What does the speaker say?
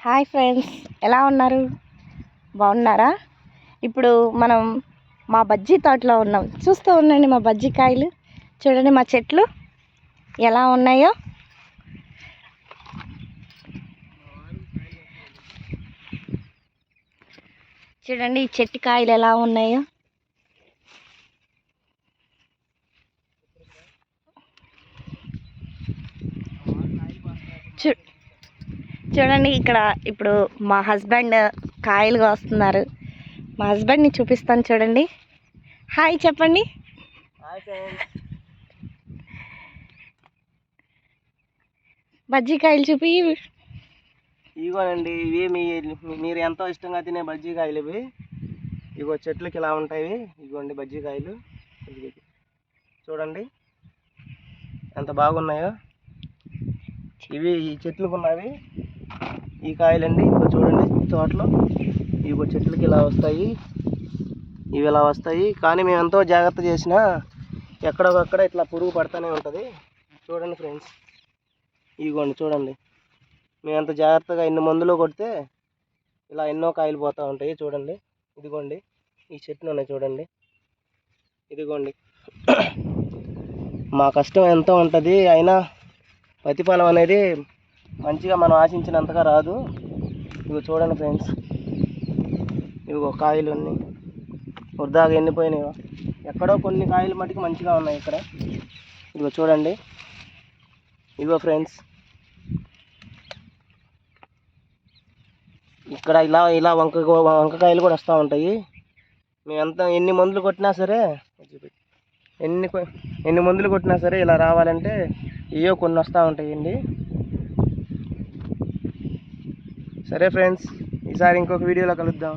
Hi friends, ఎలా ఉన్నారు? బాగున్నారా? ఇప్పుడు మనం మా బజ్జీ తోటలో ఉన్నాం. చూస్తూ ఉండండి మా బజ్జీ కాయలు. చూడండి మా చెట్లు ఎలా ఉన్నాయో. చూడండి ఈ చెట్టు కాయలు ఎలా ఉన్నాయో. చూడండి ఇక్కడ ఇప్పుడు మా హస్బెండ్ కాయలు కోస్తున్నారు. మా హస్బెండ్ని చూపిస్తాను చూడండి. హాయ్ చెప్పండి. బజ్జీకాయలు చూపి. ఇగోనండి, ఇవి మీరు ఎంతో ఇష్టంగా తినే బజ్జీకాయలు ఇవి. ఇగో చెట్లకి ఇలా ఉంటాయి. ఇగోండి బజ్జీకాయలు. చూడండి ఎంత బాగున్నాయో. ఇవి ఈ చెట్లకు ఉన్నవి ఈ కాయలండి. ఇగో చూడండి తోటలో ఇగో చెట్లకి ఇలా వస్తాయి, ఇవి ఇలా వస్తాయి. కానీ మేము ఎంతో జాగ్రత్త చేసినా ఎక్కడొకక్కడ ఇట్లా పురుగు పడుతూనే ఉంటుంది. చూడండి ఫ్రెండ్స్, ఇగోండి చూడండి, మేము ఎంత జాగ్రత్తగా ఎన్ని మందులు కొడితే ఇలా ఎన్నో కాయలు పోతూ ఉంటాయి. చూడండి ఇదిగోండి ఈ చెట్లు ఉన్నాయి చూడండి. ఇదిగోండి మా కష్టం ఎంతో ఉంటుంది, అయినా ప్రతిఫలం అనేది మంచిగా మనం ఆశించినంతగా రాదు. ఇవి చూడండి ఫ్రెండ్స్, ఇవిగో కాయలు అన్నీ వృధాగా ఎండిపోయినాయో. ఎక్కడో కొన్ని కాయలు మటుకు మంచిగా ఉన్నాయి ఇక్కడ. ఇదిగో చూడండి. ఇదిగో ఫ్రెండ్స్, ఇక్కడ ఇలా ఇలా వంకాయలు కూడా వస్తూ ఉంటాయి. మేము ఎన్ని మందులు కొట్టినా సరే ఎన్ని మందులు కొట్టినా సరే ఇలా రావాలంటే ఏవో కొన్ని వస్తూ ఉంటాయండి. సరే ఫ్రెండ్స్, ఈసారి ఇంకొక వీడియోలో కలుద్దాం.